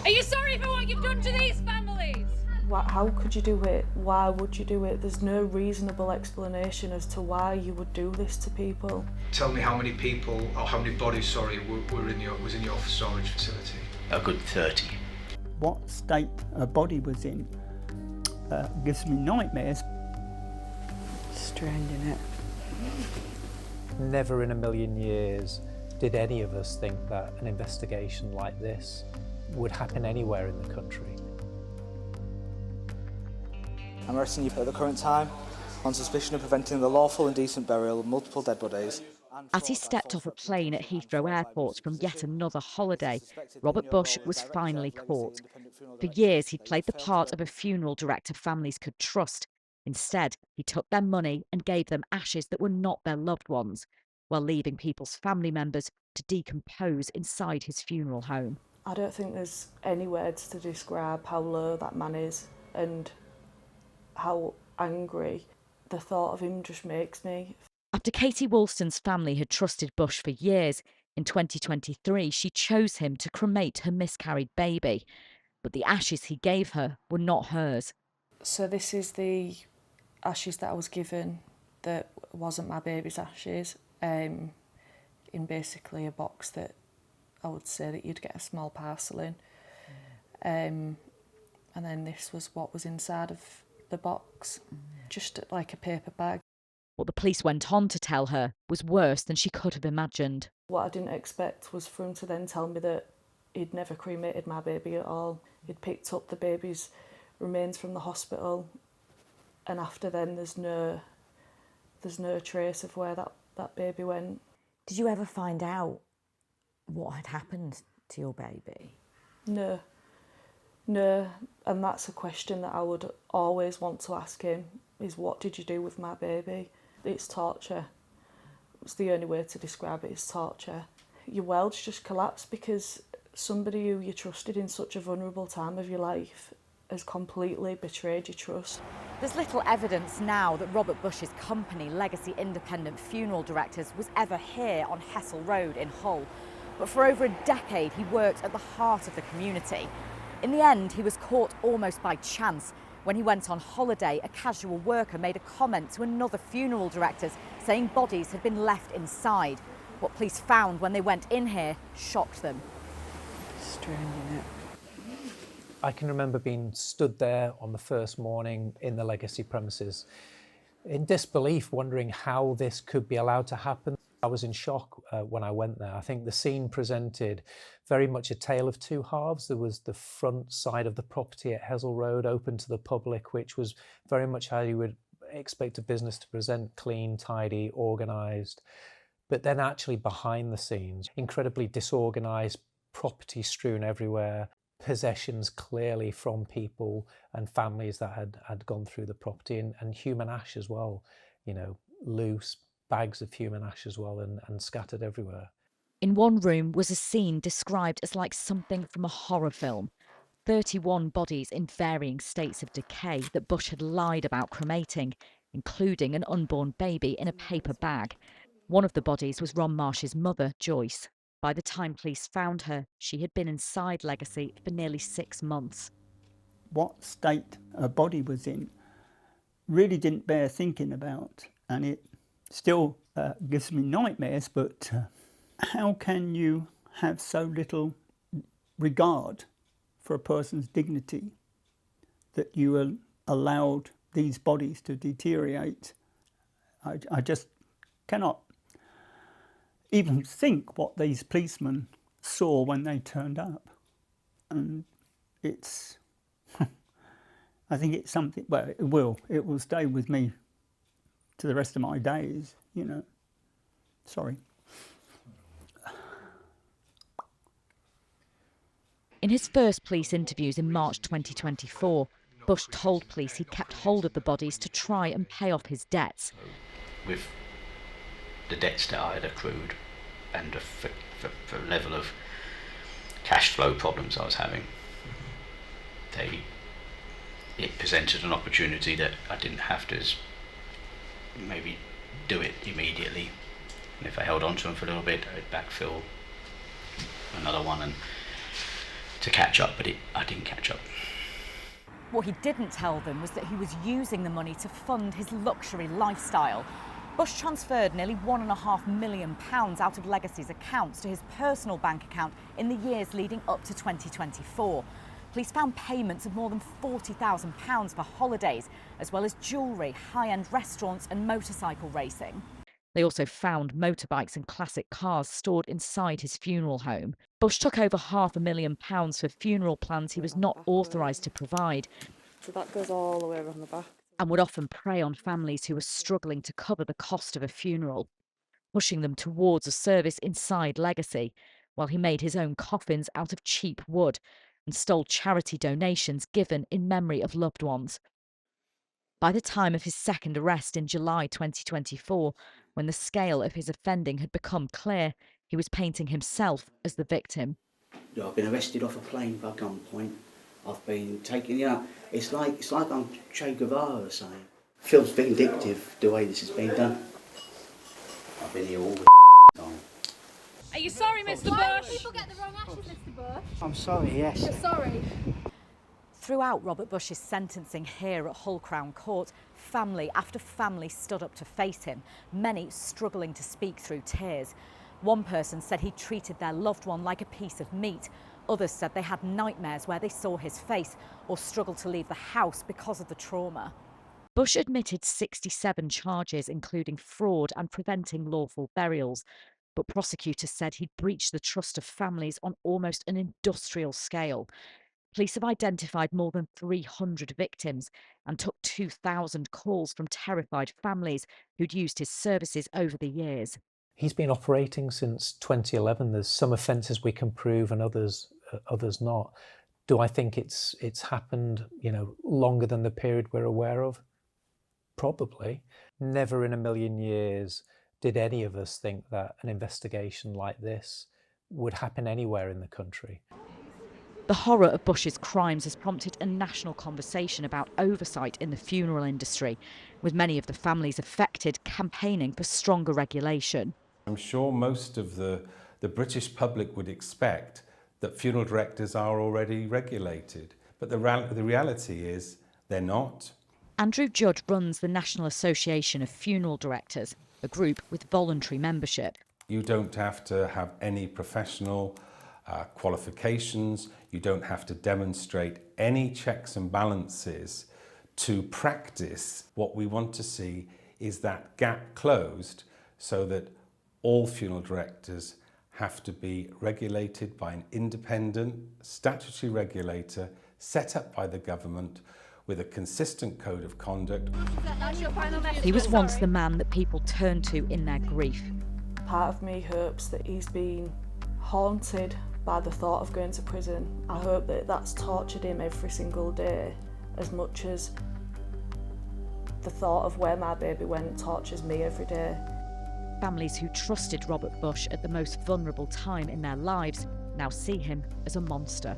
Are you sorry for what you've done to these families? How could you do it? Why would you do it? There's no reasonable explanation as to why you would do this to people. Tell me how many people, or how many bodies, was in your storage facility? A good 30. What state a body was in gives me nightmares. Strange, isn't it? Never in a million years did any of us think that an investigation like this would happen anywhere in the country. I'm arresting you at the current time on suspicion of preventing the lawful and decent burial of multiple dead bodies. As he stepped off a plane at Heathrow Airport from yet another holiday, Robert Bush was finally caught. For years, he'd played the part of a funeral director families could trust. Instead, he took their money and gave them ashes that were not their loved ones, while leaving people's family members to decompose inside his funeral home. I don't think there's any words to describe how low that man is and how angry the thought of him just makes me. After Katie Woolston's family had trusted Bush for years, in 2023 she chose him to cremate her miscarried baby. But the ashes he gave her were not hers. So this is the ashes that I was given that wasn't my baby's ashes, in basically a box that I would say that you'd get a small parcel in. And then this was what was inside of the box, just like a paper bag. What the police went on to tell her was worse than she could have imagined. What I didn't expect was for him to then tell me that he'd never cremated my baby at all. He'd picked up the baby's remains from the hospital, and after then there's no trace of where that baby went. Did you ever find out what had happened to your baby? No, and that's a question that I would always want to ask him, is what did you do with my baby? It's torture. It's the only way to describe it, is torture. Your world's just collapsed because somebody who you trusted in such a vulnerable time of your life has completely betrayed your trust. There's little evidence now that Robert Bush's company, Legacy Independent Funeral Directors, was ever here on Hessel Road in Hull. But for over a decade, he worked at the heart of the community. In the end, he was caught almost by chance. When he went on holiday, a casual worker made a comment to another funeral director saying bodies had been left inside. What police found when they went in here shocked them. Strange, isn't it? I can remember being stood there on the first morning in the Legacy premises in disbelief, wondering how this could be allowed to happen. I was in shock when I went there. I think the scene presented very much a tale of two halves. There was the front side of the property at Hessel Road open to the public, which was very much how you would expect a business to present: clean, tidy, organised. But then actually behind the scenes, incredibly disorganised, property strewn everywhere, possessions clearly from people and families that had gone through the property, and human ash as well, you know, loose bags of human ash as well, and scattered everywhere. In one room was a scene described as like something from a horror film. 31 bodies in varying states of decay that Bush had lied about cremating, including an unborn baby in a paper bag. One of the bodies was Ron Marsh's mother, Joyce. By the time police found her, she had been inside Legacy for nearly 6 months. What state a body was in really didn't bear thinking about, and it still gives me nightmares. But how can you have so little regard for a person's dignity that you allowed these bodies to deteriorate? I just cannot even think what these policemen saw when they turned up. And it's, I think it's something, well, it will stay with me to the rest of my days, you know. Sorry. In his first police interviews in March 2024, Bush told police he kept hold of the bodies to try and pay off his debts. With the debts that I had accrued and for level of cash flow problems I was having, it presented an opportunity that I didn't have to maybe do it immediately, and if I held on to them for a little bit, I'd backfill another one, and to catch up, but I didn't catch up. What he didn't tell them was that he was using the money to fund his luxury lifestyle. Bush transferred nearly £1.5 million out of Legacy's accounts to his personal bank account in the years leading up to 2024. Police found payments of more than £40,000 for holidays, as well as jewellery, high-end restaurants and motorcycle racing. They also found motorbikes and classic cars stored inside his funeral home. Bush took over £500,000 for funeral plans he was not authorised to provide. So that goes all the way around the back. And would often prey on families who were struggling to cover the cost of a funeral, pushing them towards a service inside Legacy, while he made his own coffins out of cheap wood and stole charity donations given in memory of loved ones. By the time of his second arrest in July 2024, when the scale of his offending had become clear, he was painting himself as the victim. I've been arrested off a plane by gunpoint. I've been taken, it's like I'm Che Guevara or something. Feels vindictive the way this has been done. I've been here all the time. Are you sorry, Mr. Why Bush? do people get the wrong ashes, Mr. Bush? I'm sorry, yes. You're sorry. Throughout Robert Bush's sentencing here at Hull Crown Court, family after family stood up to face him, many struggling to speak through tears. One person said he treated their loved one like a piece of meat. Others said they had nightmares where they saw his face or struggled to leave the house because of the trauma. Bush admitted 67 charges, including fraud and preventing lawful burials. But prosecutors said he'd breached the trust of families on almost an industrial scale. Police have identified more than 300 victims and took 2,000 calls from terrified families who'd used his services over the years. He's been operating since 2011. There's some offences we can prove and others not. Do I think it's happened, longer than the period we're aware of? Probably. Never in a million years did any of us think that an investigation like this would happen anywhere in the country. The horror of Bush's crimes has prompted a national conversation about oversight in the funeral industry, with many of the families affected campaigning for stronger regulation. I'm sure most of the British public would expect that funeral directors are already regulated, but the reality is they're not. Andrew Judd runs the National Association of Funeral Directors, a group with voluntary membership. You don't have to have any professional qualifications. You don't have to demonstrate any checks and balances to practice. What we want to see is that gap closed so that all funeral directors have to be regulated by an independent statutory regulator set up by the government with a consistent code of conduct. He was once the man that people turned to in their grief. Part of me hopes that he's been haunted by the thought of going to prison. I hope that that's tortured him every single day as much as the thought of where my baby went tortures me every day. Families who trusted Robert Bush at the most vulnerable time in their lives now see him as a monster.